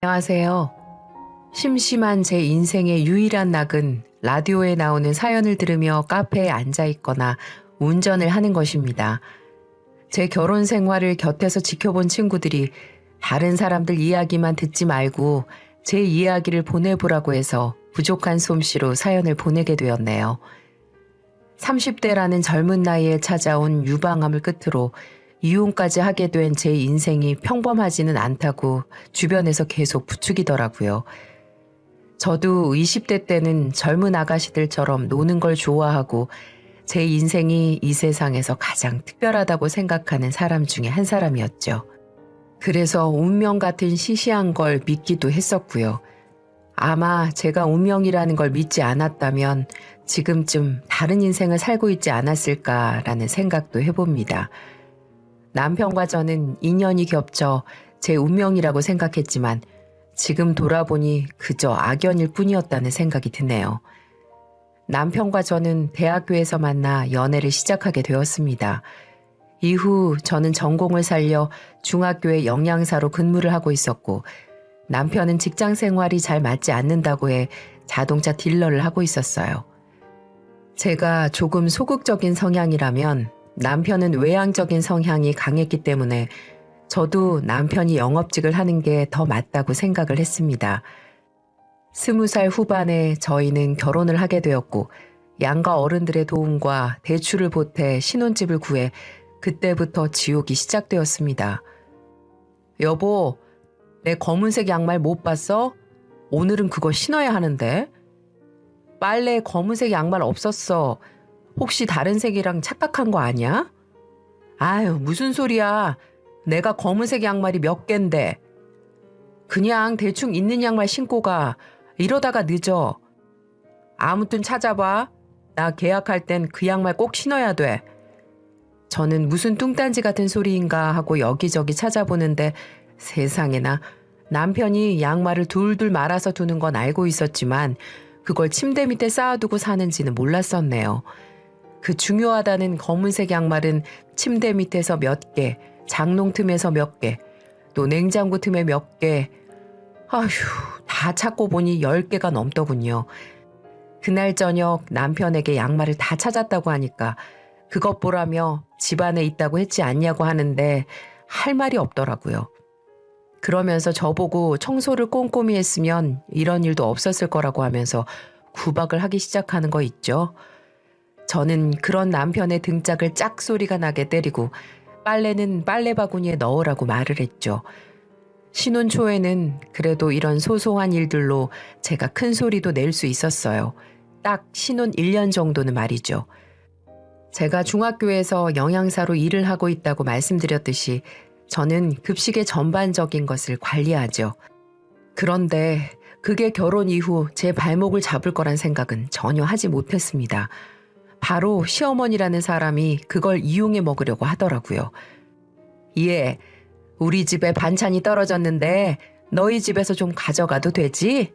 안녕하세요. 심심한 제 인생의 유일한 낙은 라디오에 나오는 사연을 들으며 카페에 앉아 있거나 운전을 하는 것입니다. 제 결혼 생활을 곁에서 지켜본 친구들이 다른 사람들 이야기만 듣지 말고 제 이야기를 보내보라고 해서 부족한 솜씨로 사연을 보내게 되었네요. 30대라는 젊은 나이에 찾아온 유방암을 끝으로 이혼까지 하게 된 제 인생이 평범하지는 않다고 주변에서 계속 부추기더라고요. 저도 20대 때는 젊은 아가씨들처럼 노는 걸 좋아하고 제 인생이 이 세상에서 가장 특별하다고 생각하는 사람 중에 한 사람이었죠. 그래서 운명 같은 시시한 걸 믿기도 했었고요. 아마 제가 운명이라는 걸 믿지 않았다면 지금쯤 다른 인생을 살고 있지 않았을까라는 생각도 해봅니다. 남편과 저는 인연이 겹쳐 제 운명이라고 생각했지만 지금 돌아보니 그저 악연일 뿐이었다는 생각이 드네요. 남편과 저는 대학교에서 만나 연애를 시작하게 되었습니다. 이후 저는 전공을 살려 중학교에 영양사로 근무를 하고 있었고 남편은 직장 생활이 잘 맞지 않는다고 해 자동차 딜러를 하고 있었어요. 제가 조금 소극적인 성향이라면 남편은 외향적인 성향이 강했기 때문에 저도 남편이 영업직을 하는 게 더 맞다고 생각을 했습니다. 20살 후반에 저희는 결혼을 하게 되었고 양가 어른들의 도움과 대출을 보태 신혼집을 구해 그때부터 지옥이 시작되었습니다. 여보, 내 검은색 양말 못 봤어? 오늘은 그거 신어야 하는데. 빨래에 검은색 양말 없었어. 혹시 다른 색이랑 착각한 거 아니야? 아유, 무슨 소리야. 내가 검은색 양말이 몇 갠데. 그냥 대충 있는 양말 신고 가. 이러다가 늦어. 아무튼 찾아봐. 나 계약할 땐 그 양말 꼭 신어야 돼. 저는 무슨 뚱딴지 같은 소리인가 하고 여기저기 찾아보는데 세상에나 남편이 양말을 둘둘 말아서 두는 건 알고 있었지만 그걸 침대 밑에 쌓아두고 사는지는 몰랐었네요. 그 중요하다는 검은색 양말은 침대 밑에서 몇 개, 장롱 틈에서 몇 개, 또 냉장고 틈에 몇 개, 아휴, 다 찾고 보니 10개가 넘더군요. 그날 저녁 남편에게 양말을 다 찾았다고 하니까 그것 보라며 집안에 있다고 했지 않냐고 하는데 할 말이 없더라고요. 그러면서 저보고 청소를 꼼꼼히 했으면 이런 일도 없었을 거라고 하면서 구박을 하기 시작하는 거 있죠. 저는 그런 남편의 등짝을 짝소리가 나게 때리고 빨래는 빨래 바구니에 넣으라고 말을 했죠. 신혼 초에는 그래도 이런 소소한 일들로 제가 큰 소리도 낼 수 있었어요. 딱 신혼 1년 정도는 말이죠. 제가 중학교에서 영양사로 일을 하고 있다고 말씀드렸듯이 저는 급식의 전반적인 것을 관리하죠. 그런데 그게 결혼 이후 제 발목을 잡을 거란 생각은 전혀 하지 못했습니다. 바로 시어머니라는 사람이 그걸 이용해 먹으려고 하더라고요. 예, 우리 집에 반찬이 떨어졌는데 너희 집에서 좀 가져가도 되지?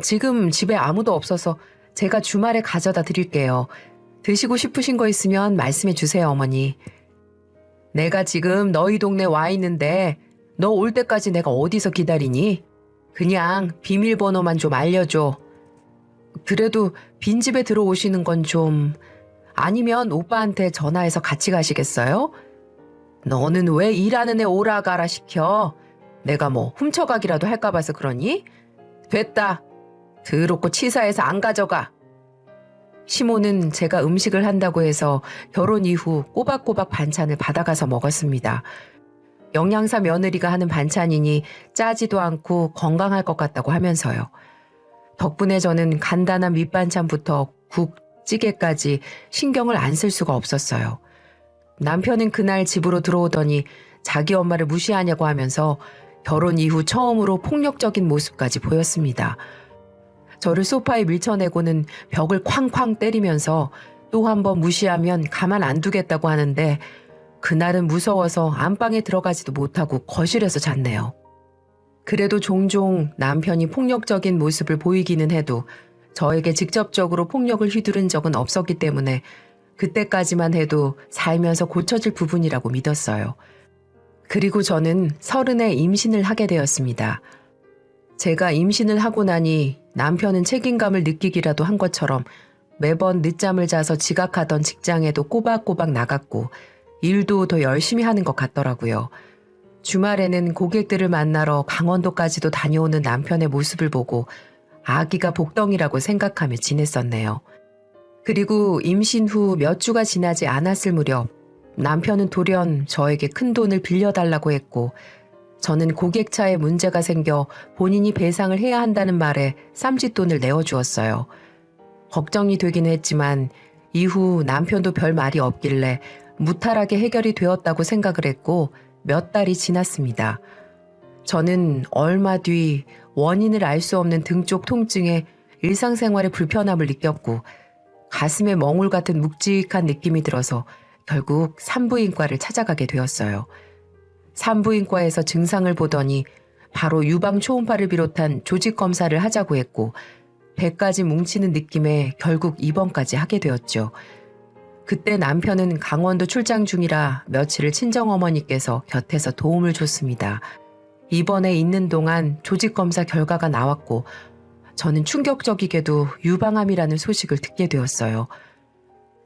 지금 집에 아무도 없어서 제가 주말에 가져다 드릴게요. 드시고 싶으신 거 있으면 말씀해 주세요, 어머니. 내가 지금 너희 동네 와 있는데 너 올 때까지 내가 어디서 기다리니? 그냥 비밀번호만 좀 알려줘. 그래도 빈집에 들어오시는 건 좀... 아니면 오빠한테 전화해서 같이 가시겠어요? 너는 왜 일하는 애 오라 가라 시켜? 내가 뭐 훔쳐가기라도 할까 봐서 그러니? 됐다. 더럽고 치사해서 안 가져가. 시모는 제가 음식을 한다고 해서 결혼 이후 꼬박꼬박 반찬을 받아가서 먹었습니다. 영양사 며느리가 하는 반찬이니 짜지도 않고 건강할 것 같다고 하면서요. 덕분에 저는 간단한 밑반찬부터 국, 찌개까지 신경을 안 쓸 수가 없었어요. 남편은 그날 집으로 들어오더니 자기 엄마를 무시하냐고 하면서 결혼 이후 처음으로 폭력적인 모습까지 보였습니다. 저를 소파에 밀쳐내고는 벽을 쾅쾅 때리면서 또 한 번 무시하면 가만 안 두겠다고 하는데 그날은 무서워서 안방에 들어가지도 못하고 거실에서 잤네요. 그래도 종종 남편이 폭력적인 모습을 보이기는 해도 저에게 직접적으로 폭력을 휘두른 적은 없었기 때문에 그때까지만 해도 살면서 고쳐질 부분이라고 믿었어요. 그리고 저는 30에 임신을 하게 되었습니다. 제가 임신을 하고 나니 남편은 책임감을 느끼기라도 한 것처럼 매번 늦잠을 자서 지각하던 직장에도 꼬박꼬박 나갔고 일도 더 열심히 하는 것 같더라고요. 주말에는 고객들을 만나러 강원도까지도 다녀오는 남편의 모습을 보고 아기가 복덩이라고 생각하며 지냈었네요. 그리고 임신 후 몇 주가 지나지 않았을 무렵 남편은 돌연 저에게 큰 돈을 빌려달라고 했고 저는 고객차에 문제가 생겨 본인이 배상을 해야 한다는 말에 쌈짓돈을 내어주었어요. 걱정이 되긴 했지만 이후 남편도 별 말이 없길래 무탈하게 해결이 되었다고 생각을 했고 몇 달이 지났습니다. 저는 얼마 뒤 원인을 알 수 없는 등 쪽 통증에 일상생활에 불편함을 느꼈고 가슴에 멍울 같은 묵직한 느낌이 들어서 결국 산부인과를 찾아가게 되었어요. 산부인과에서 증상을 보더니 바로 유방 초음파를 비롯한 조직 검사를 하자고 했고 배까지 뭉치는 느낌에 결국 입원까지 하게 되었죠. 그때 남편은 강원도 출장 중이라 며칠을 친정어머니께서 곁에서 도움을 줬습니다. 입원해 있는 동안 조직 검사 결과가 나왔고 저는 충격적이게도 유방암이라는 소식을 듣게 되었어요.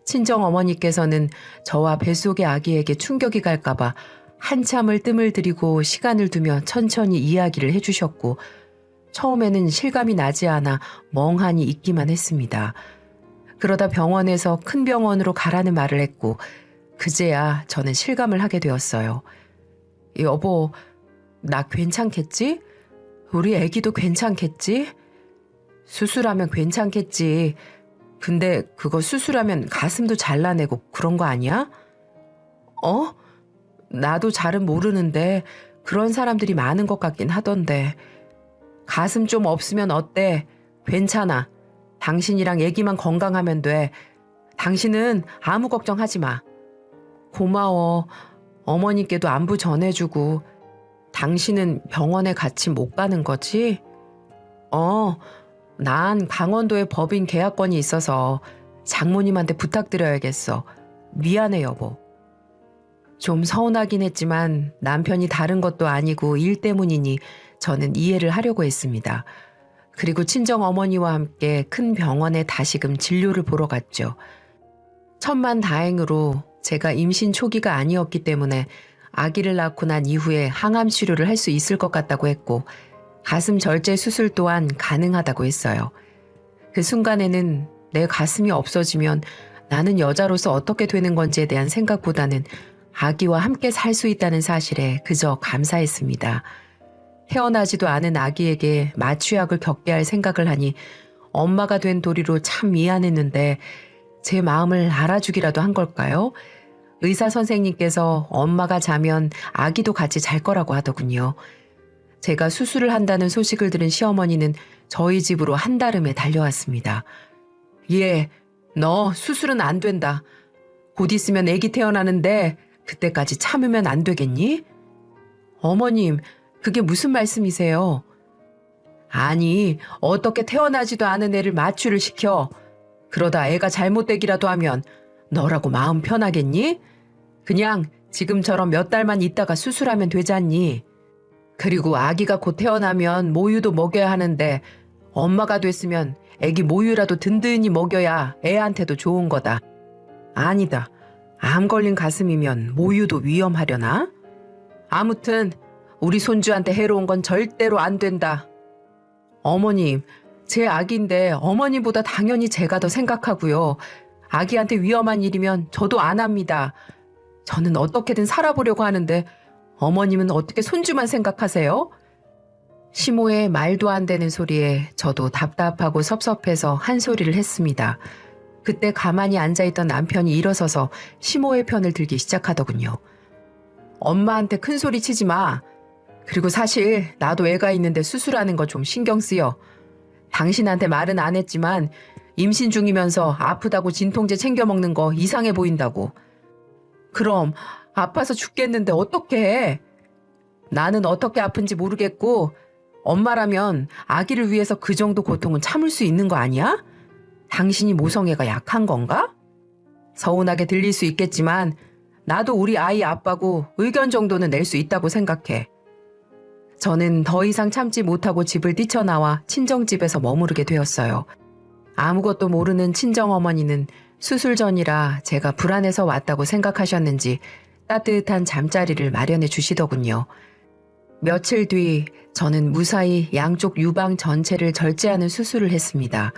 친정어머니께서는 저와 뱃속의 아기에게 충격이 갈까봐 한참을 뜸을 들이고 시간을 두며 천천히 이야기를 해주셨고 처음에는 실감이 나지 않아 멍하니 있기만 했습니다. 그러다 병원에서 큰 병원으로 가라는 말을 했고 그제야 저는 실감을 하게 되었어요. 여보, 나 괜찮겠지? 우리 애기도 괜찮겠지? 수술하면 괜찮겠지. 근데 그거 수술하면 가슴도 잘라내고 그런 거 아니야? 나도 잘은 모르는데 그런 사람들이 많은 것 같긴 하던데. 가슴 좀 없으면 어때? 괜찮아. 당신이랑 애기만 건강하면 돼. 당신은 아무 걱정하지 마. 고마워. 어머니께도 안부 전해주고. 당신은 병원에 같이 못 가는 거지? 난 강원도에 법인 계약권이 있어서 장모님한테 부탁드려야겠어. 미안해, 여보. 좀 서운하긴 했지만 남편이 다른 것도 아니고 일 때문이니 저는 이해를 하려고 했습니다. 그리고 친정어머니와 함께 큰 병원에 다시금 진료를 보러 갔죠. 천만다행으로 제가 임신 초기가 아니었기 때문에 아기를 낳고 난 이후에 항암 치료를 할 수 있을 것 같다고 했고 가슴 절제 수술 또한 가능하다고 했어요. 그 순간에는 내 가슴이 없어지면 나는 여자로서 어떻게 되는 건지에 대한 생각보다는 아기와 함께 살 수 있다는 사실에 그저 감사했습니다. 태어나지도 않은 아기에게 마취약을 겪게 할 생각을 하니 엄마가 된 도리로 참 미안했는데 제 마음을 알아주기라도 한 걸까요? 의사 선생님께서 엄마가 자면 아기도 같이 잘 거라고 하더군요. 제가 수술을 한다는 소식을 들은 시어머니는 저희 집으로 한달음에 달려왔습니다. 너 수술은 안 된다. 곧 있으면 아기 태어나는데 그때까지 참으면 안 되겠니? 어머님, 그게 무슨 말씀이세요? 아니, 어떻게 태어나지도 않은 애를 마취를 시켜. 그러다 애가 잘못되기라도 하면 너라고 마음 편하겠니? 그냥 지금처럼 몇 달만 있다가 수술하면 되잖니. 그리고 아기가 곧 태어나면 모유도 먹여야 하는데 엄마가 됐으면 애기 모유라도 든든히 먹여야 애한테도 좋은 거다. 아니다. 암 걸린 가슴이면 모유도 위험하려나? 아무튼 우리 손주한테 해로운 건 절대로 안 된다. 어머님, 제 아기인데 어머니보다 당연히 제가 더 생각하고요. 아기한테 위험한 일이면 저도 안 합니다. 저는 어떻게든 살아보려고 하는데 어머님은 어떻게 손주만 생각하세요? 시모의 말도 안 되는 소리에 저도 답답하고 섭섭해서 한 소리를 했습니다. 그때 가만히 앉아있던 남편이 일어서서 시모의 편을 들기 시작하더군요. 엄마한테 큰 소리 치지 마. 그리고 사실 나도 애가 있는데 수술하는 거 좀 신경 쓰여. 당신한테 말은 안 했지만 임신 중이면서 아프다고 진통제 챙겨 먹는 거 이상해 보인다고. 그럼 아파서 죽겠는데 어떡해. 나는 어떻게 아픈지 모르겠고 엄마라면 아기를 위해서 그 정도 고통은 참을 수 있는 거 아니야? 당신이 모성애가 약한 건가? 서운하게 들릴 수 있겠지만 나도 우리 아이 아빠고 의견 정도는 낼 수 있다고 생각해. 저는 더 이상 참지 못하고 집을 뛰쳐나와 친정집에서 머무르게 되었어요. 아무것도 모르는 친정어머니는 수술 전이라 제가 불안해서 왔다고 생각하셨는지 따뜻한 잠자리를 마련해 주시더군요. 며칠 뒤 저는 무사히 양쪽 유방 전체를 절제하는 수술을 했습니다.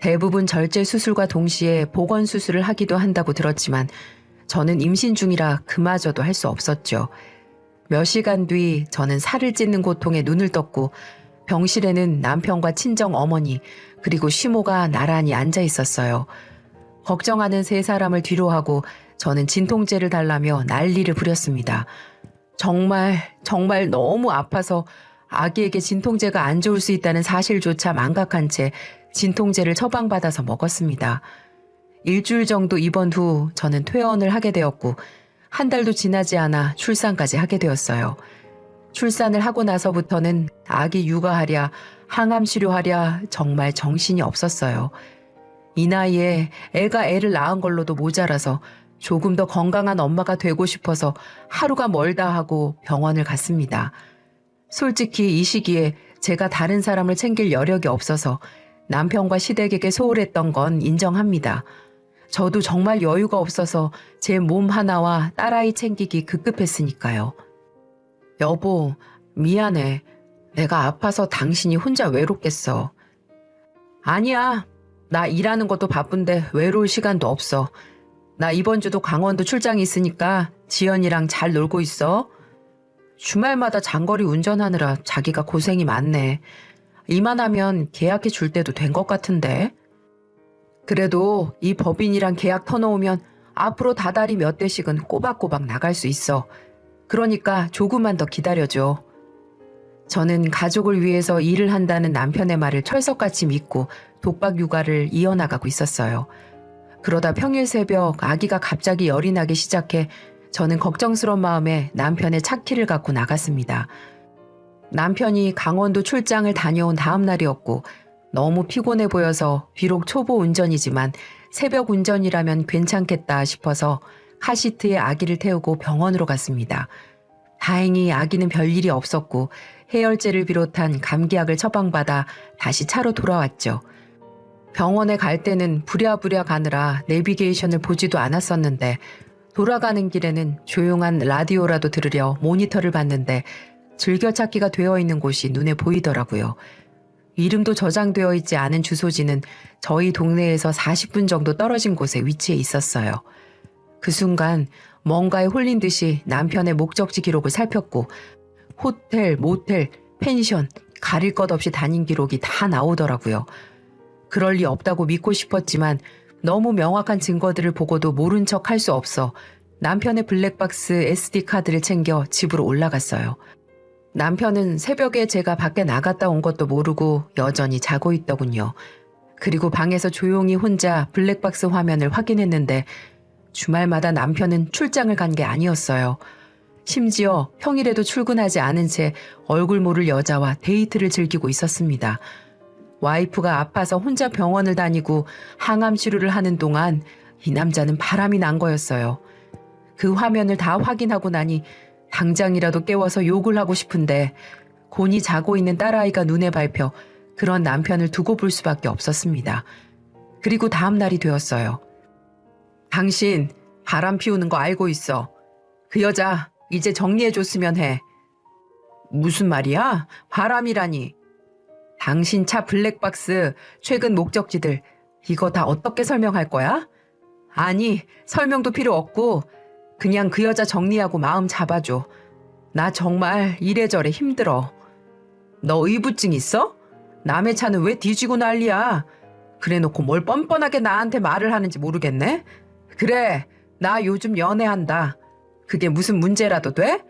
대부분 절제 수술과 동시에 보건 수술을 하기도 한다고 들었지만 저는 임신 중이라 그마저도 할 수 없었죠. 몇 시간 뒤 저는 살을 찢는 고통에 눈을 떴고 병실에는 남편과 친정 어머니 그리고 시모가 나란히 앉아 있었어요. 걱정하는 세 사람을 뒤로하고 저는 진통제를 달라며 난리를 부렸습니다. 정말 너무 아파서 아기에게 진통제가 안 좋을 수 있다는 사실조차 망각한 채 진통제를 처방받아서 먹었습니다. 일주일 정도 입원 후 저는 퇴원을 하게 되었고 한 달도 지나지 않아 출산까지 하게 되었어요. 출산을 하고 나서부터는 아기 육아하랴 항암 치료하랴 정말 정신이 없었어요. 이 나이에 애가 애를 낳은 걸로도 모자라서 조금 더 건강한 엄마가 되고 싶어서 하루가 멀다 하고 병원을 갔습니다. 솔직히 이 시기에 제가 다른 사람을 챙길 여력이 없어서 남편과 시댁에게 소홀했던 건 인정합니다. 저도 정말 여유가 없어서 제 몸 하나와 딸아이 챙기기 급급했으니까요. 여보, 미안해. 내가 아파서 당신이 혼자 외롭겠어. 아니야. 나 일하는 것도 바쁜데 외로울 시간도 없어. 나 이번 주도 강원도 출장이 있으니까 지연이랑 잘 놀고 있어. 주말마다 장거리 운전하느라 자기가 고생이 많네. 이만하면 계약해 줄 때도 된 것 같은데. 그래도 이 법인이랑 계약 터놓으면 앞으로 다달이 몇 대씩은 꼬박꼬박 나갈 수 있어. 그러니까 조금만 더 기다려줘. 저는 가족을 위해서 일을 한다는 남편의 말을 철석같이 믿고 독박 육아를 이어나가고 있었어요. 그러다 평일 새벽 아기가 갑자기 열이 나기 시작해 저는 걱정스러운 마음에 남편의 차키를 갖고 나갔습니다. 남편이 강원도 출장을 다녀온 다음 날이었고 너무 피곤해 보여서 비록 초보 운전이지만 새벽 운전이라면 괜찮겠다 싶어서 카시트에 아기를 태우고 병원으로 갔습니다. 다행히 아기는 별일이 없었고 해열제를 비롯한 감기약을 처방받아 다시 차로 돌아왔죠. 병원에 갈 때는 부랴부랴 가느라 내비게이션을 보지도 않았었는데 돌아가는 길에는 조용한 라디오라도 들으려 모니터를 봤는데 즐겨찾기가 되어 있는 곳이 눈에 보이더라고요. 이름도 저장되어 있지 않은 주소지는 저희 동네에서 40분 정도 떨어진 곳에 위치해 있었어요. 그 순간 뭔가에 홀린 듯이 남편의 목적지 기록을 살폈고 호텔, 모텔, 펜션, 가릴 것 없이 다닌 기록이 다 나오더라고요. 그럴 리 없다고 믿고 싶었지만 너무 명확한 증거들을 보고도 모른 척 할 수 없어 남편의 블랙박스 SD카드를 챙겨 집으로 올라갔어요. 남편은 새벽에 제가 밖에 나갔다 온 것도 모르고 여전히 자고 있더군요. 그리고 방에서 조용히 혼자 블랙박스 화면을 확인했는데 주말마다 남편은 출장을 간 게 아니었어요. 심지어 평일에도 출근하지 않은 채 얼굴 모를 여자와 데이트를 즐기고 있었습니다. 와이프가 아파서 혼자 병원을 다니고 항암 치료를 하는 동안 이 남자는 바람이 난 거였어요. 그 화면을 다 확인하고 나니 당장이라도 깨워서 욕을 하고 싶은데 곤히 자고 있는 딸아이가 눈에 밟혀 그런 남편을 두고 볼 수밖에 없었습니다. 그리고 다음 날이 되었어요. 당신 바람 피우는 거 알고 있어. 그 여자 이제 정리해줬으면 해. 무슨 말이야? 바람이라니. 당신 차 블랙박스, 최근 목적지들 이거 다 어떻게 설명할 거야? 아니, 설명도 필요 없고 그냥 그 여자 정리하고 마음 잡아줘. 나 정말 이래저래 힘들어. 너 의부증 있어? 남의 차는 왜 뒤지고 난리야? 그래놓고 뭘 뻔뻔하게 나한테 말을 하는지 모르겠네? 그래, 나 요즘 연애한다. 그게 무슨 문제라도 돼?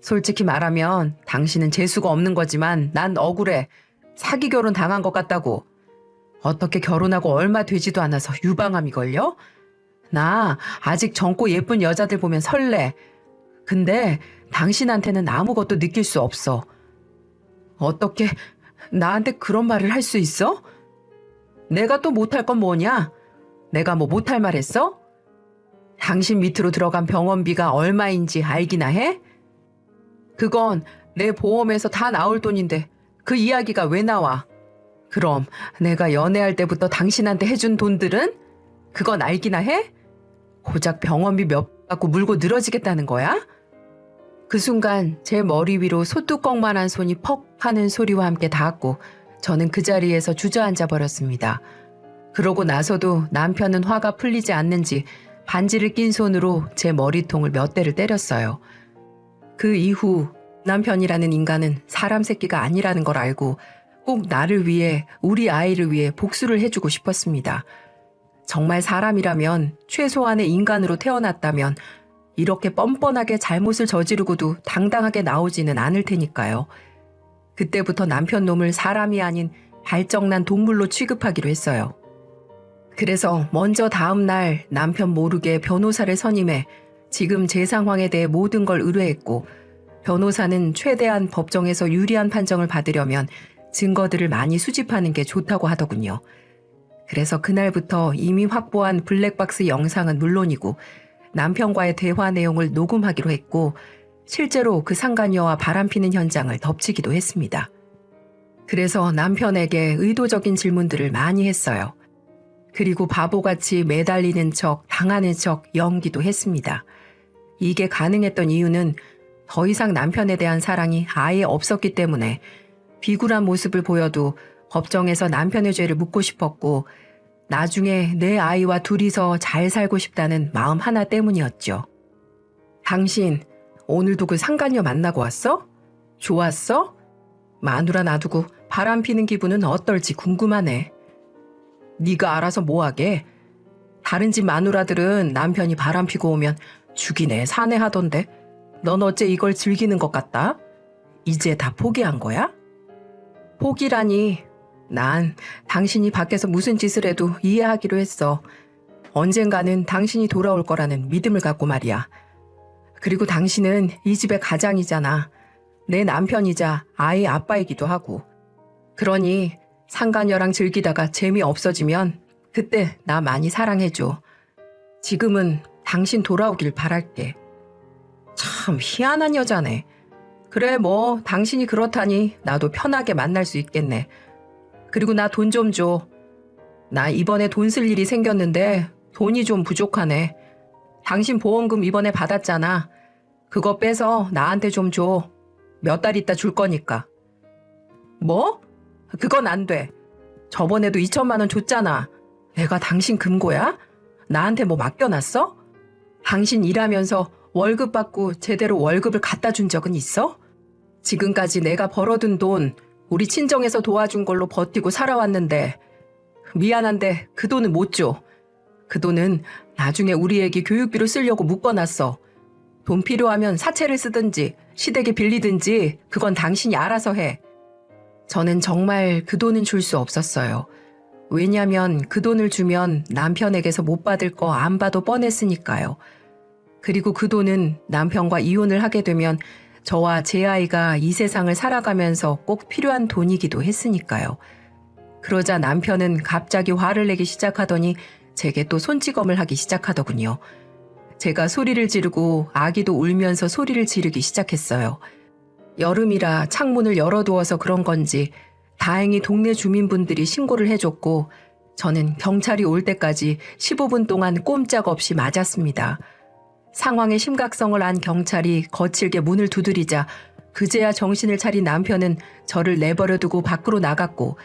솔직히 말하면 당신은 재수가 없는 거지만 난 억울해. 사기 결혼 당한 것 같다고. 어떻게 결혼하고 얼마 되지도 않아서 유방암이 걸려? 나 아직 젊고 예쁜 여자들 보면 설레. 근데 당신한테는 아무것도 느낄 수 없어. 어떻게 나한테 그런 말을 할 수 있어? 내가 또 못할 건 뭐냐? 내가 뭐 못할 말 했어? 당신 밑으로 들어간 병원비가 얼마인지 알기나 해? 그건 내 보험에서 다 나올 돈인데 그 이야기가 왜 나와? 그럼 내가 연애할 때부터 당신한테 해준 돈들은? 그건 알기나 해? 고작 병원비 몇 갖고 물고 늘어지겠다는 거야? 그 순간 제 머리 위로 소뚜껑만한 손이 퍽 하는 소리와 함께 닿았고 저는 그 자리에서 주저앉아 버렸습니다. 그러고 나서도 남편은 화가 풀리지 않는지 반지를 낀 손으로 제 머리통을 몇 대를 때렸어요. 그 이후 남편이라는 인간은 사람 새끼가 아니라는 걸 알고 꼭 나를 위해, 우리 아이를 위해 복수를 해주고 싶었습니다. 정말 사람이라면, 최소한의 인간으로 태어났다면 이렇게 뻔뻔하게 잘못을 저지르고도 당당하게 나오지는 않을 테니까요. 그때부터 남편 놈을 사람이 아닌 발정난 동물로 취급하기로 했어요. 그래서 먼저 다음 날 남편 모르게 변호사를 선임해 지금 제 상황에 대해 모든 걸 의뢰했고, 변호사는 최대한 법정에서 유리한 판정을 받으려면 증거들을 많이 수집하는 게 좋다고 하더군요. 그래서 그날부터 이미 확보한 블랙박스 영상은 물론이고 남편과의 대화 내용을 녹음하기로 했고, 실제로 그 상간녀와 바람피는 현장을 덮치기도 했습니다. 그래서 남편에게 의도적인 질문들을 많이 했어요. 그리고 바보같이 매달리는 척, 당하는 척 연기도 했습니다. 이게 가능했던 이유는 더 이상 남편에 대한 사랑이 아예 없었기 때문에 비굴한 모습을 보여도 법정에서 남편의 죄를 묻고 싶었고, 나중에 내 아이와 둘이서 잘 살고 싶다는 마음 하나 때문이었죠. 당신 오늘도 그 상간녀 만나고 왔어? 좋았어? 마누라 놔두고 바람 피는 기분은 어떨지 궁금하네. 네가 알아서 뭐하게? 다른 집 마누라들은 남편이 바람 피고 오면 죽이네 사내 하던데 넌 어째 이걸 즐기는 것 같다? 이제 다 포기한 거야? 포기라니. 난 당신이 밖에서 무슨 짓을 해도 이해하기로 했어. 언젠가는 당신이 돌아올 거라는 믿음을 갖고 말이야. 그리고 당신은 이 집의 가장이잖아. 내 남편이자 아이의 아빠이기도 하고. 그러니 상간녀랑 즐기다가 재미 없어지면 그때 나 많이 사랑해줘. 지금은 당신 돌아오길 바랄게. 참 희한한 여자네. 그래 뭐 당신이 그렇다니 나도 편하게 만날 수 있겠네. 그리고 나 돈 좀 줘. 나 이번에 돈 쓸 일이 생겼는데 돈이 좀 부족하네. 당신 보험금 이번에 받았잖아. 그거 빼서 나한테 좀 줘. 몇 달 있다 줄 거니까. 뭐? 그건 안 돼. 저번에도 2천만 원 줬잖아. 내가 당신 금고야? 나한테 뭐 맡겨놨어? 당신 일하면서 월급 받고 제대로 월급을 갖다 준 적은 있어? 지금까지 내가 벌어둔 돈, 우리 친정에서 도와준 걸로 버티고 살아왔는데 미안한데 그 돈은 못 줘. 그 돈은 나중에 우리 애기 교육비로 쓰려고 묶어놨어. 돈 필요하면 사채를 쓰든지 시댁에 빌리든지 그건 당신이 알아서 해. 저는 정말 그 돈은 줄 수 없었어요. 왜냐면 그 돈을 주면 남편에게서 못 받을 거 안 봐도 뻔했으니까요. 그리고 그 돈은 남편과 이혼을 하게 되면 저와 제 아이가 이 세상을 살아가면서 꼭 필요한 돈이기도 했으니까요. 그러자 남편은 갑자기 화를 내기 시작하더니 제게 또 손찌검을 하기 시작하더군요. 제가 소리를 지르고 아기도 울면서 소리를 지르기 시작했어요. 여름이라 창문을 열어두어서 그런 건지 다행히 동네 주민분들이 신고를 해줬고 저는 경찰이 올 때까지 15분 동안 꼼짝없이 맞았습니다. 상황의 심각성을 안 경찰이 거칠게 문을 두드리자 그제야 정신을 차린 남편은 저를 내버려두고 밖으로 나갔고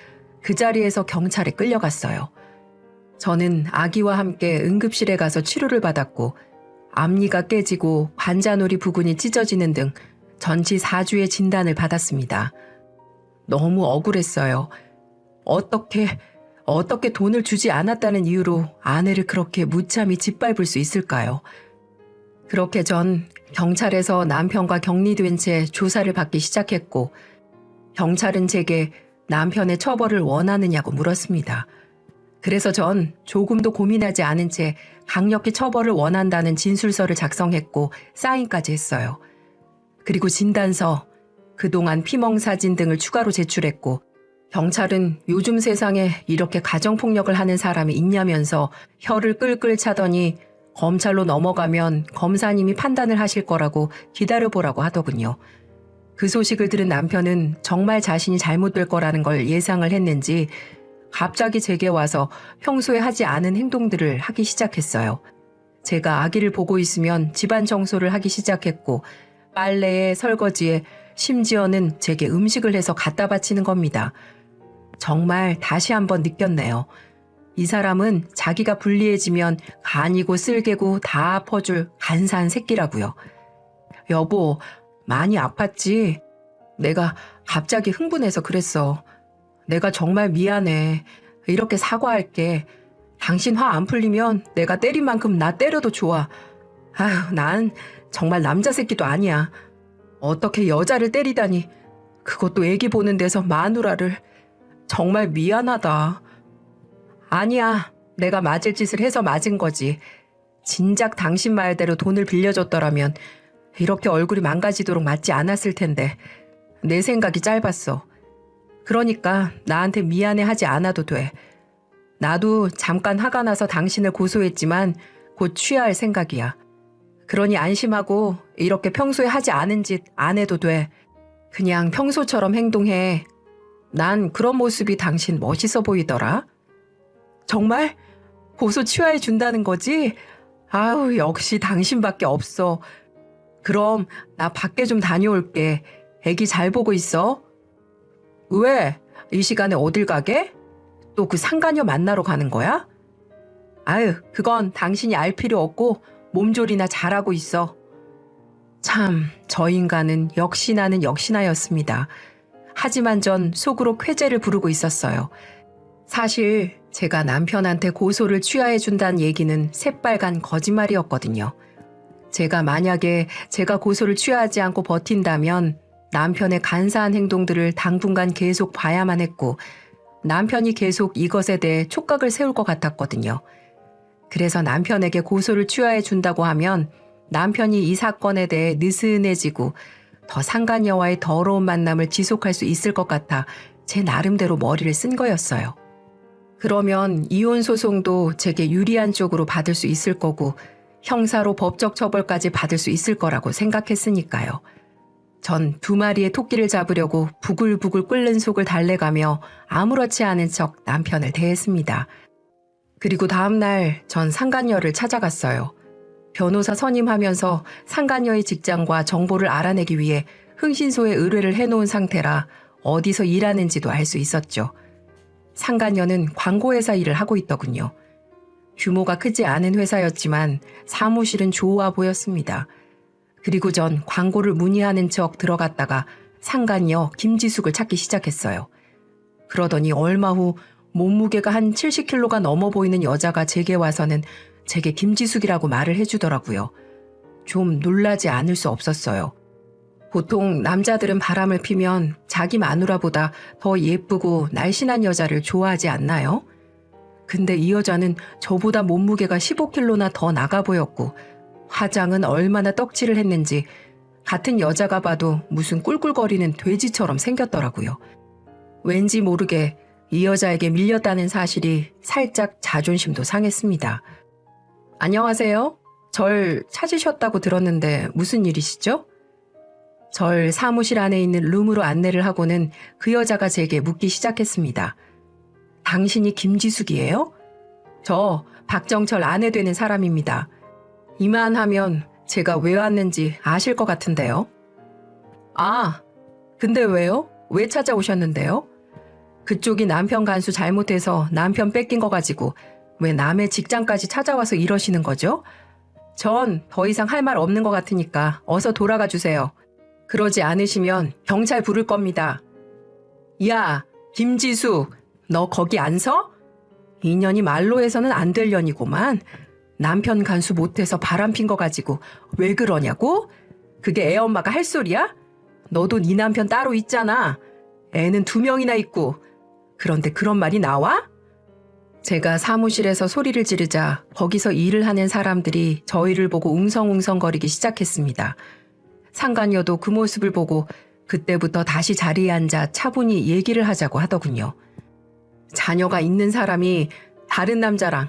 그 자리에서 경찰에 끌려갔어요. 저는 아기와 함께 응급실에 가서 치료를 받았고 앞니가 깨지고 관자놀이 부근이 찢어지는 등 전치 4주의 진단을 받았습니다. 너무 억울했어요. 어떻게 돈을 주지 않았다는 이유로 아내를 그렇게 무참히 짓밟을 수 있을까요? 그렇게 전 경찰에서 남편과 격리된 채 조사를 받기 시작했고 경찰은 제게 남편의 처벌을 원하느냐고 물었습니다. 그래서 전 조금도 고민하지 않은 채 강력히 처벌을 원한다는 진술서를 작성했고 사인까지 했어요. 그리고 진단서, 그동안 피멍사진 등을 추가로 제출했고 경찰은 요즘 세상에 이렇게 가정폭력을 하는 사람이 있냐면서 혀를 끌끌 차더니 검찰로 넘어가면 검사님이 판단을 하실 거라고 기다려보라고 하더군요. 그 소식을 들은 남편은 정말 자신이 잘못될 거라는 걸 예상을 했는지 갑자기 제게 와서 평소에 하지 않은 행동들을 하기 시작했어요. 제가 아기를 보고 있으면 집안 청소를 하기 시작했고 빨래에 설거지에 심지어는 제게 음식을 해서 갖다 바치는 겁니다. 정말 다시 한번 느꼈네요. 이 사람은 자기가 불리해지면 간이고 쓸개고 다 퍼줄 간사한 새끼라고요. 여보, 많이 아팠지? 내가 갑자기 흥분해서 그랬어. 내가 정말 미안해. 이렇게 사과할게. 당신 화 안 풀리면 내가 때린 만큼 나 때려도 좋아. 아휴, 난 정말 남자 새끼도 아니야. 어떻게 여자를 때리다니. 그것도 애기 보는 데서 마누라를. 정말 미안하다. 아니야. 내가 맞을 짓을 해서 맞은 거지. 진작 당신 말대로 돈을 빌려줬더라면 이렇게 얼굴이 망가지도록 맞지 않았을 텐데 내 생각이 짧았어. 그러니까 나한테 미안해하지 않아도 돼. 나도 잠깐 화가 나서 당신을 고소했지만 곧 취하할 생각이야. 그러니 안심하고 이렇게 평소에 하지 않은 짓 안 해도 돼. 그냥 평소처럼 행동해. 난 그런 모습이 당신 멋있어 보이더라. 정말? 고소 취하해 준다는 거지? 아우, 역시 당신밖에 없어. 그럼 나 밖에 좀 다녀올게. 애기 잘 보고 있어. 왜? 이 시간에 어딜 가게? 또 그 상간녀 만나러 가는 거야? 아유, 그건 당신이 알 필요 없고 몸조리나 잘하고 있어. 참, 저 인간은 역시나는 역시나였습니다. 하지만 전 속으로 쾌재를 부르고 있었어요. 사실 제가 남편한테 고소를 취하해 준다는 얘기는 새빨간 거짓말이었거든요. 제가 고소를 취하지 않고 버틴다면 남편의 간사한 행동들을 당분간 계속 봐야만 했고 남편이 계속 이것에 대해 촉각을 세울 것 같았거든요. 그래서 남편에게 고소를 취하해 준다고 하면 남편이 이 사건에 대해 느슨해지고 더 상간녀와의 더러운 만남을 지속할 수 있을 것 같아 제 나름대로 머리를 쓴 거였어요. 그러면 이혼 소송도 제게 유리한 쪽으로 받을 수 있을 거고 형사로 법적 처벌까지 받을 수 있을 거라고 생각했으니까요. 전 2마리의 토끼를 잡으려고 부글부글 끓는 속을 달래가며 아무렇지 않은 척 남편을 대했습니다. 그리고 다음날 전 상간녀를 찾아갔어요. 변호사 선임하면서 상간녀의 직장과 정보를 알아내기 위해 흥신소에 의뢰를 해놓은 상태라 어디서 일하는지도 알 수 있었죠. 상간녀는 광고회사 일을 하고 있더군요. 규모가 크지 않은 회사였지만 사무실은 좋아 보였습니다. 그리고 전 광고를 문의하는 척 들어갔다가 상간녀 김지숙을 찾기 시작했어요. 그러더니 얼마 후 몸무게가 한 70kg가 넘어 보이는 여자가 제게 와서는 제게 김지숙이라고 말을 해주더라고요. 좀 놀라지 않을 수 없었어요. 보통 남자들은 바람을 피면 자기 마누라보다 더 예쁘고 날씬한 여자를 좋아하지 않나요? 근데 이 여자는 저보다 몸무게가 15kg나 더 나가 보였고 화장은 얼마나 떡칠을 했는지 같은 여자가 봐도 무슨 꿀꿀거리는 돼지처럼 생겼더라고요. 왠지 모르게 이 여자에게 밀렸다는 사실이 살짝 자존심도 상했습니다. 안녕하세요. 절 찾으셨다고 들었는데 무슨 일이시죠? 절 사무실 안에 있는 룸으로 안내를 하고는 그 여자가 제게 묻기 시작했습니다. 당신이 김지숙이에요? 저 박정철 아내 되는 사람입니다. 이만하면 제가 왜 왔는지 아실 것 같은데요. 아, 근데 왜요? 왜 찾아오셨는데요? 그쪽이 남편 간수 잘못해서 남편 뺏긴 거 가지고 왜 남의 직장까지 찾아와서 이러시는 거죠? 전 더 이상 할 말 없는 것 같으니까 어서 돌아가 주세요. 그러지 않으시면 경찰 부를 겁니다. 야, 김지숙, 너 거기 안 서? 인연이 말로 해서는 안 될 년이구만. 남편 간수 못해서 바람핀 거 가지고 왜 그러냐고? 그게 애 엄마가 할 소리야? 너도 네 남편 따로 있잖아. 애는 2명이나 있고. 그런데 그런 말이 나와? 제가 사무실에서 소리를 지르자 거기서 일을 하는 사람들이 저희를 보고 웅성웅성거리기 시작했습니다. 상간녀도 그 모습을 보고 그때부터 다시 자리에 앉아 차분히 얘기를 하자고 하더군요. 자녀가 있는 사람이 다른 남자랑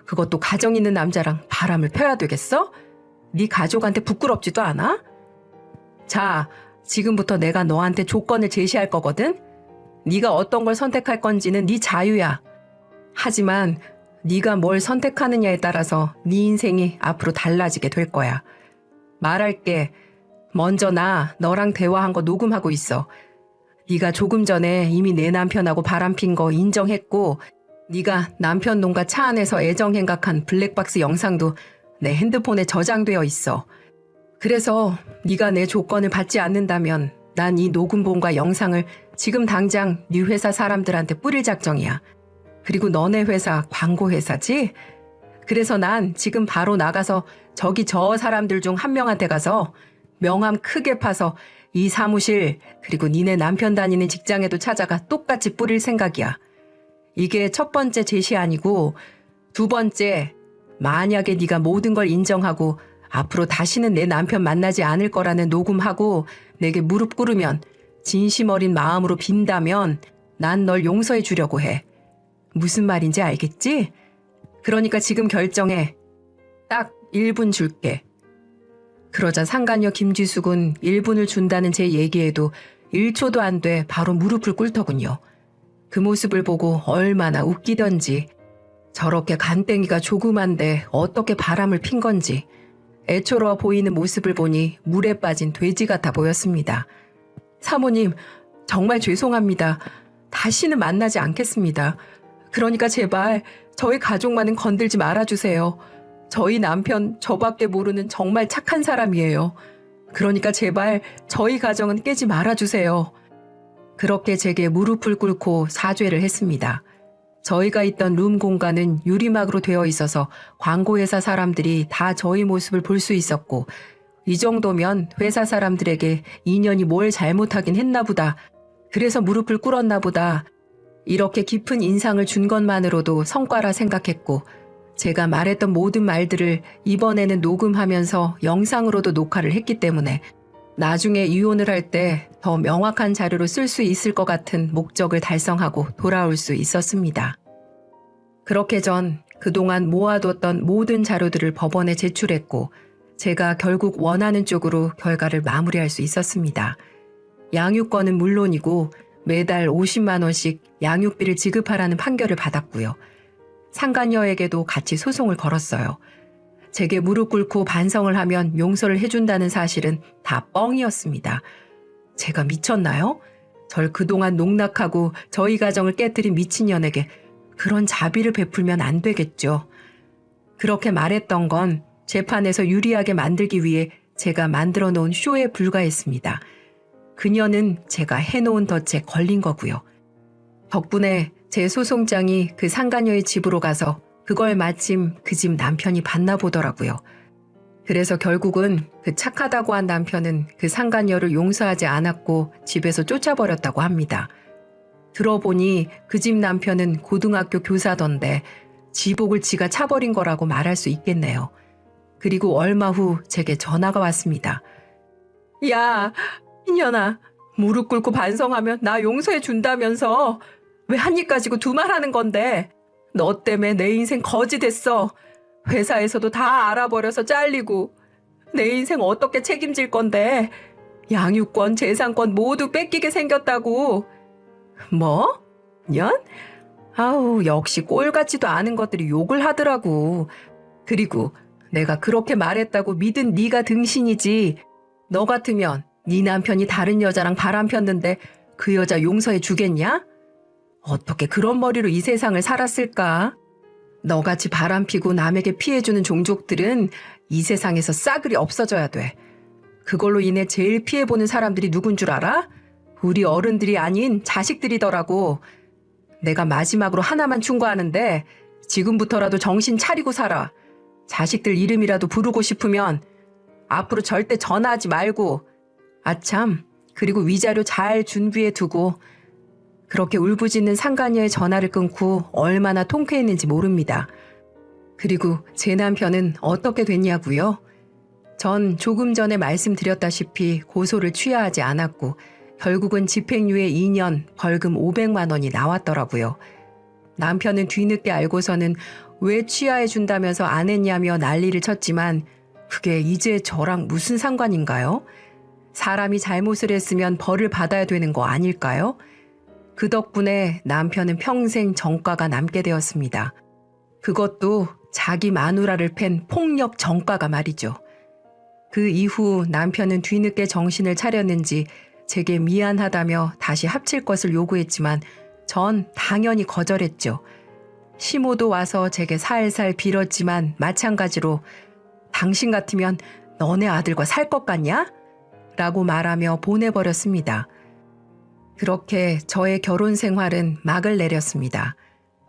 그것도 가정 있는 남자랑 바람을 펴야 되겠어? 네 가족한테 부끄럽지도 않아? 자, 지금부터 내가 너한테 조건을 제시할 거거든? 네가 어떤 걸 선택할 건지는 네 자유야. 하지만 네가 뭘 선택하느냐에 따라서 네 인생이 앞으로 달라지게 될 거야. 말할게. 먼저 나 너랑 대화한 거 녹음하고 있어. 네가 조금 전에 이미 내 남편하고 바람핀 거 인정했고 네가 남편 놈과 차 안에서 애정행각한 블랙박스 영상도 내 핸드폰에 저장되어 있어. 그래서 네가 내 조건을 받지 않는다면 난 이 녹음본과 영상을 지금 당장 네 회사 사람들한테 뿌릴 작정이야. 그리고 너네 회사 광고 회사지? 그래서 난 지금 바로 나가서 저기 저 사람들 중 한 명한테 가서 명함 크게 파서 이 사무실 그리고 니네 남편 다니는 직장에도 찾아가 똑같이 뿌릴 생각이야. 이게 첫 번째 제시아니고 두 번째, 만약에 네가 모든 걸 인정하고 앞으로 다시는 내 남편 만나지 않을 거라는 녹음하고 내게 무릎 꿇으면 진심 어린 마음으로 빈다면 난 널 용서해 주려고 해. 무슨 말인지 알겠지? 그러니까 지금 결정해. 딱 1분 줄게. 그러자 상간녀 김지숙은 1분을 준다는 제 얘기에도 1초도 안 돼 바로 무릎을 꿇더군요. 그 모습을 보고 얼마나 웃기던지 저렇게 간땡이가 조그만데 어떻게 바람을 핀 건지 애처로워 보이는 모습을 보니 물에 빠진 돼지 같아 보였습니다. 사모님, 정말 죄송합니다. 다시는 만나지 않겠습니다. 그러니까 제발 저희 가족만은 건들지 말아주세요. 저희 남편 저밖에 모르는 정말 착한 사람이에요. 그러니까 제발 저희 가정은 깨지 말아주세요. 그렇게 제게 무릎을 꿇고 사죄를 했습니다. 저희가 있던 룸 공간은 유리막으로 되어 있어서 광고회사 사람들이 다 저희 모습을 볼 수 있었고 이 정도면 회사 사람들에게 인연이 뭘 잘못하긴 했나 보다. 그래서 무릎을 꿇었나 보다. 이렇게 깊은 인상을 준 것만으로도 성과라 생각했고 제가 말했던 모든 말들을 이번에는 녹음하면서 영상으로도 녹화를 했기 때문에 나중에 이혼을 할 때 더 명확한 자료로 쓸 수 있을 것 같은 목적을 달성하고 돌아올 수 있었습니다. 그렇게 전 그동안 모아뒀던 모든 자료들을 법원에 제출했고 제가 결국 원하는 쪽으로 결과를 마무리할 수 있었습니다. 양육권은 물론이고 매달 50만 원씩 양육비를 지급하라는 판결을 받았고요. 상간녀에게도 같이 소송을 걸었어요. 제게 무릎 꿇고 반성을 하면 용서를 해준다는 사실은 다 뻥이었습니다. 제가 미쳤나요? 절 그동안 농락하고 저희 가정을 깨뜨린 미친년에게 그런 자비를 베풀면 안 되겠죠. 그렇게 말했던 건 재판에서 유리하게 만들기 위해 제가 만들어 놓은 쇼에 불과했습니다. 그녀는 제가 해놓은 덫에 걸린 거고요. 덕분에 제 소송장이 그 상간녀의 집으로 가서 그걸 마침 그 집 남편이 봤나 보더라고요. 그래서 결국은 그 착하다고 한 남편은 그 상간녀를 용서하지 않았고 집에서 쫓아버렸다고 합니다. 들어보니 그 집 남편은 고등학교 교사던데 지복을 지가 차버린 거라고 말할 수 있겠네요. 그리고 얼마 후 제게 전화가 왔습니다. 야, 이년아, 무릎 꿇고 반성하면 나 용서해 준다면서 왜 한 입 가지고 두 말 하는 건데? 너 때문에 내 인생 거지 됐어. 회사에서도 다 알아버려서 잘리고 내 인생 어떻게 책임질 건데 양육권, 재산권 모두 뺏기게 생겼다고. 뭐? 년? 아우, 역시 꼴 같지도 않은 것들이 욕을 하더라고. 그리고 내가 그렇게 말했다고 믿은 네가 등신이지. 너 같으면 네 남편이 다른 여자랑 바람 폈는데 그 여자 용서해 주겠냐? 어떻게 그런 머리로 이 세상을 살았을까? 너같이 바람피고 남에게 피해주는 종족들은 이 세상에서 싸그리 없어져야 돼. 그걸로 인해 제일 피해보는 사람들이 누군 줄 알아? 우리 어른들이 아닌 자식들이더라고. 내가 마지막으로 하나만 충고하는데 지금부터라도 정신 차리고 살아. 자식들 이름이라도 부르고 싶으면 앞으로 절대 전화하지 말고. 아참, 그리고 위자료 잘 준비해 두고. 그렇게 울부짖는 상간녀의 전화를 끊고 얼마나 통쾌했는지 모릅니다. 그리고 제 남편은 어떻게 됐냐고요? 전 조금 전에 말씀드렸다시피 고소를 취하하지 않았고 결국은 집행유예 2년, 벌금 500만 원이 나왔더라고요. 남편은 뒤늦게 알고서는 왜 취하해 준다면서 안 했냐며 난리를 쳤지만 그게 이제 저랑 무슨 상관인가요? 사람이 잘못을 했으면 벌을 받아야 되는 거 아닐까요? 그 덕분에 남편은 평생 정과가 남게 되었습니다. 그것도 자기 마누라를 팬 폭력 정과가 말이죠. 그 이후 남편은 뒤늦게 정신을 차렸는지 제게 미안하다며 다시 합칠 것을 요구했지만 전 당연히 거절했죠. 시모도 와서 제게 살살 빌었지만 마찬가지로 당신 같으면 너네 아들과 살 것 같냐? 라고 말하며 보내버렸습니다. 그렇게 저의 결혼 생활은 막을 내렸습니다.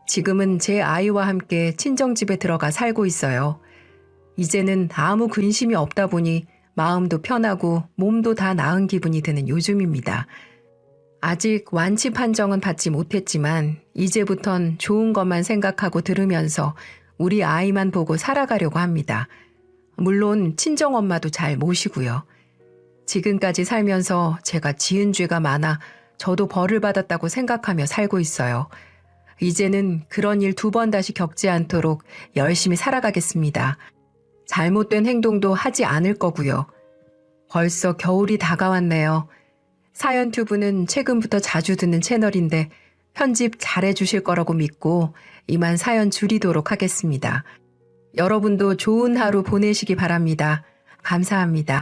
지금은 제 아이와 함께 친정집에 들어가 살고 있어요. 이제는 아무 근심이 없다 보니 마음도 편하고 몸도 다 나은 기분이 드는 요즘입니다. 아직 완치 판정은 받지 못했지만 이제부턴 좋은 것만 생각하고 들으면서 우리 아이만 보고 살아가려고 합니다. 물론 친정엄마도 잘 모시고요. 지금까지 살면서 제가 지은 죄가 많아 저도 벌을 받았다고 생각하며 살고 있어요. 이제는 그런 일 2번 다시 겪지 않도록 열심히 살아가겠습니다. 잘못된 행동도 하지 않을 거고요. 벌써 겨울이 다가왔네요. 사연튜브는 최근부터 자주 듣는 채널인데 편집 잘해주실 거라고 믿고 이만 사연 줄이도록 하겠습니다. 여러분도 좋은 하루 보내시기 바랍니다. 감사합니다.